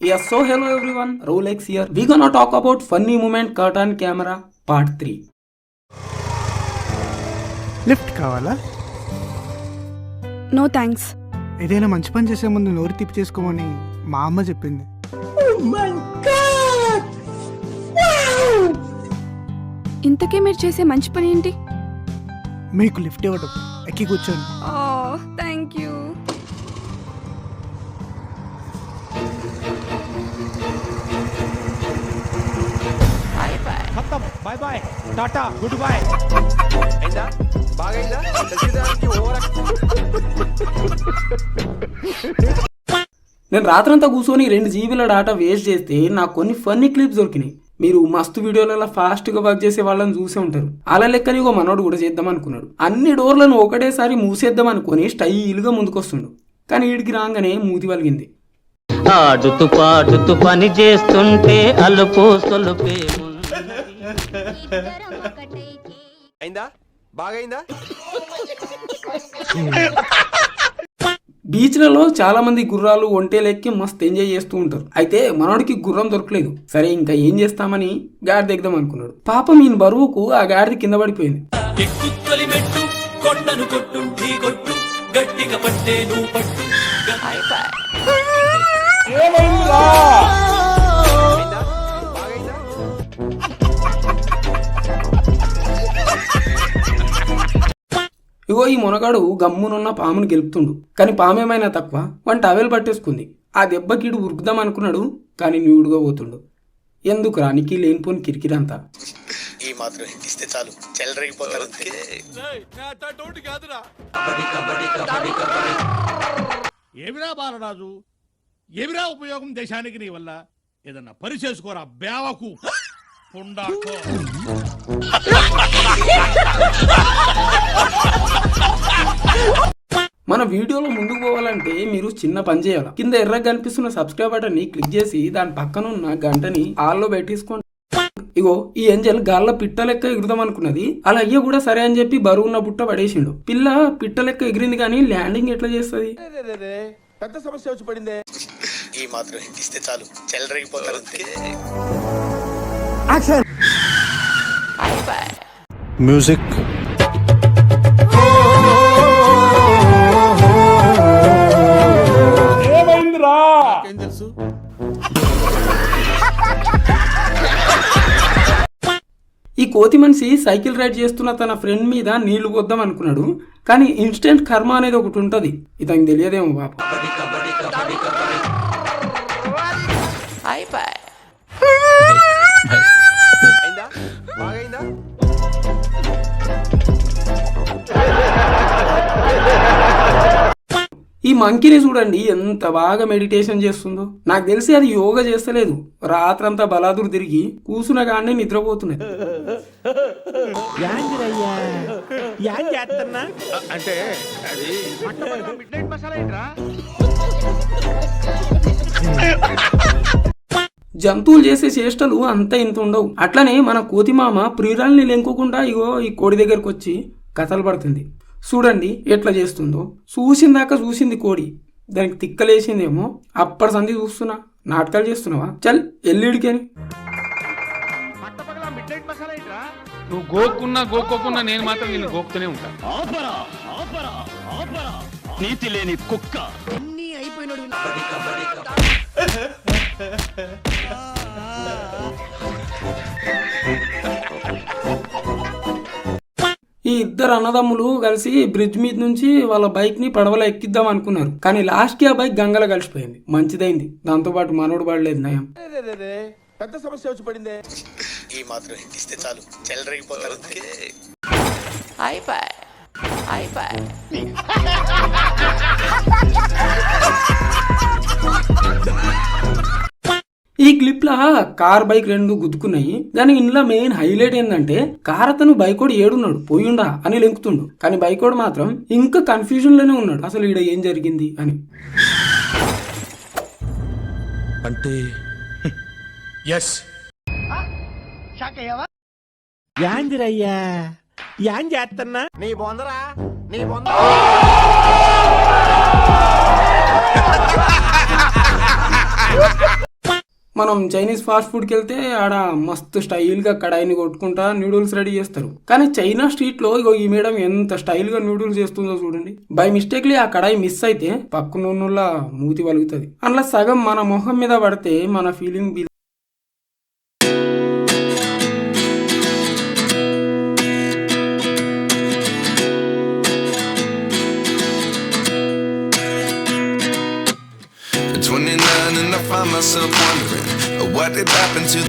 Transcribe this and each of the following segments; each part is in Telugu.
Yes, so hello everyone, Rolex here. We gonna talk about funny moment caught on camera part 3. Lift కావాలా? No thanks. ఏదైనా మంచి పని చేసే ముందు నోరు తిప్పి చేసుకోమని మా అమ్మ చెప్పింది. ఇంతకీ మీరు చేసే మంచి పని ఏంటి? మీకు లిఫ్ట్ ఇవ్వడం, ఎక్కి కూర్చోండి. Thank you. खत्म bye bye tata goodbye అయిందా బాగైందా ప్రతిదానికి ఓవర్ నేను రాత్రంతా కూర్చొని 2 జీబీల డాటా వేస్ట్ చేస్తే నాకు కొన్ని ఫన్నీ క్లిప్స్ దొరికినాయి. మీరు మస్తు వీడియోలలో ఫాస్ట్గా వర్క్ చేసే వాళ్ళని చూసే ఉంటారు. అలా లెక్కని ఒక మనోడు కూడా చేద్దాం అనుకున్నాడు. అన్ని డోర్లను ఒకటేసారి మూసేద్దాం అనుకుని స్టైల్గా ముందుకొస్తుండు. కానీ వీడికి రాగానే మూతి వలిగింది. ఆడుతూ పాడుతూ పని చేస్తుంటే అలుపు సొలుపే అయిందా బాగైందా బీచ్లలో చాలా మంది గుర్రాలు ఒంటేలెక్కి మస్తు ఎంజాయ్ చేస్తూ ఉంటారు. అయితే మనోడికి గుర్రం దొరకలేదు. సరే ఇంకా ఏం చేస్తామని గాడిద ఎగ్దాం అనుకున్నాడు. పాపం ఈయన బరువుకు ఆ గాడిద కింద పడిపోయింది. అయిందా బాగైందా ఇగో ఈ మునగాడు గమ్మునున్న పామును గెలుపుతుండు. కానీ పాము ఏమైనా తక్కువ వంట టవెల్ పట్టేసుకుంది. ఆ దెబ్బకిడు ఉరుకుదాం అనుకున్నాడు. కానీ నీవుడుగా పోతుండు. ఎందుకు రానికి లేనిపోని కిరికిరంతా. ఈ మాత్రం ఇస్తే చాలు చెలరేగిపోతారు. ఏమిరా బాలరాజు, ఏమిరా ఉపయోగం దేశానికి నీ వల్ల? ఏదన్నా పని చేసుకోరా బేవకు పుండాకో. మన వీడియోలో ముందుకు పోవాలంటే మీరు చిన్న పని చేయాలి. కింద ఎర్రగా కనిపిస్తున్న సబ్స్క్రైబ్ బటన్ ని క్లిక్ చేసి దాని పక్కన ఉన్న గంటని ఆల్లో పెట్టేసుకోండి. ఇగో ఈ ఏంజల్ గాల్లో పిట్ట లెక్క ఎగురుదాం అనుకున్నది. అలా అయ్య కూడా సరే అని చెప్పి బరువున్న బుట్ట పడేసిండు. పిల్ల పిట్ట లెక్క ఎగిరింది కానీ ల్యాండింగ్ ఎట్లా చేస్తుంది? పెద్ద సమస్య వచ్చి పడిందే. ఈ మాత్రం ఇస్తే చాలు చెలరేగిపోతారు. మ్యూజిక్ ఏం తెలుసు? ఈ కోతి మనిషి సైకిల్ రైడ్ చేస్తున్న తన ఫ్రెండ్ మీద నీళ్లు కొద్దాం అనుకున్నాడు. కానీ ఇన్స్టెంట్ కర్మ అనేది ఒకటి ఉంటది. ఇతనికి తెలియదేమో పాప. అయిందా బాగైందా ఈ మంకీని చూడండి ఎంత బాగా మెడిటేషన్ చేస్తుందో. నాకు తెలిసి అది యోగా చేస్తలేదు. రాత్రంతా బలాదురు తిరిగి కూసున కానీ నిద్రపోతున్నది. అంటే అది మిడ్నైట్ మసాలా ఏంట్రా? జంతువులు చేసే చేష్టలు అంత ఇంత ఉండవు. అట్లనే మన కోతి మామ ప్రియురాల్ని లెంకోకుండా ఇగో ఈ కోడి దగ్గరకు వచ్చి కథలు పడుతుంది. చూడండి ఎట్లా చేస్తుందో. చూసిందాక చూసింది కోడి, దానికి తిక్కలేసిందేమో. అప్పటి సంధి చూస్తున్నా. నాటకాలు చేస్తున్నావా? చల్ ఎల్లుడికని. మిడ్నైట్ మసాలా ఏంట్రా? నువ్వు గోక్కున్నా గోక్కోకున్నా నేను మాత్రం నిన్ను గోకుతూనే ఉంటా. నీతి లేని కుక్క. ఈ ఇద్దరు అన్నదమ్ములు కలిసి బ్రిడ్జ్ మీద నుంచి వాళ్ళ బైక్ ని పడవలో ఎక్కిద్దాం అనుకున్నారు. కానీ లాస్ట్ కి ఆ బైక్ గంగలో కలిసిపోయింది. మంచిదైంది. దాంతో పాటు మనోడు పడలేదు. నయం. పెద్ద సమస్య వచ్చి పడిందే. ఈ మాత్రం ఇస్తే చాలు చెలరేగిపోతారు. ఈ క్లిప్ లా కార్ బైక్ రెండు గుద్దుకున్నాయి. కానీ ఇందులో మెయిన్ హైలైట్ ఏంటంటే కార్ అతను బైకోడు ఏడున్నాడు పోయిండా అని లెంకుతుండు. కానీ బైకోడు మాత్రం ఇంకా కన్ఫ్యూజన్ లోనే ఉన్నాడు. అసలు ఈడ ఏం జరిగింది అని. అంటే ఎస్ యాందిరయ్యా యాం చేస్తున్నా నీ బొందరా నీ బొంద మనం చైనీస్ ఫాస్ట్ ఫుడ్కి వెళ్తే ఆడ మస్తు స్టైల్గా కడాయిని కొట్టుకుంటా నూడిల్స్ రెడీ చేస్తారు. కానీ చైనా స్ట్రీట్లో ఇగో ఈ మేడం ఎంత స్టైల్గా నూడిల్స్ చేస్తుందో చూడండి. బై మిస్టేక్లీ ఆ కడాయి మిస్ అయితే పక్కనున్నోళ్ళ మూతి వలుగుతుంది. అందులో సగం మన మొహం మీద పడితే మన feeling And I find myself wondering what did happen to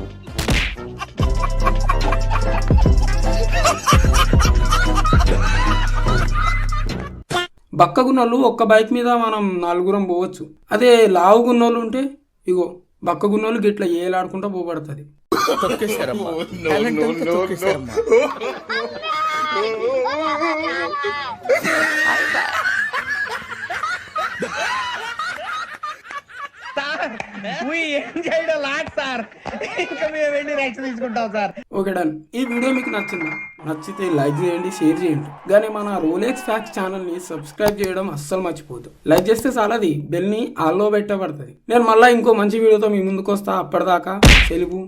బక్కగున్నోళ్ళు ఒక్క బైక్ మీద మనం 4 పోవచ్చు. అదే లావుగున్నోళ్ళు ఉంటే ఇగో బక్కగున్నోళ్ళు గిట్ల ఏలాడుకుంటా పోబడుతుంది. Okay done. ఈ వీడియో మీకు నచ్చిందా? నచ్చితే లైక్ చేయండి, షేర్ చేయండి. కానీ మన రోలెక్స్ ఫ్యాక్ట్స్ ఛానల్ని సబ్స్క్రైబ్ చేయడం అస్సలు మర్చిపోద్దు. లైక్ చేస్తే చాలది, బెల్ని ఆల్లో పెట్టబడుతుంది. నేను మళ్ళీ ఇంకో మంచి వీడియోతో మీ ముందుకు వస్తా. అప్పటిదాకా సెలవు.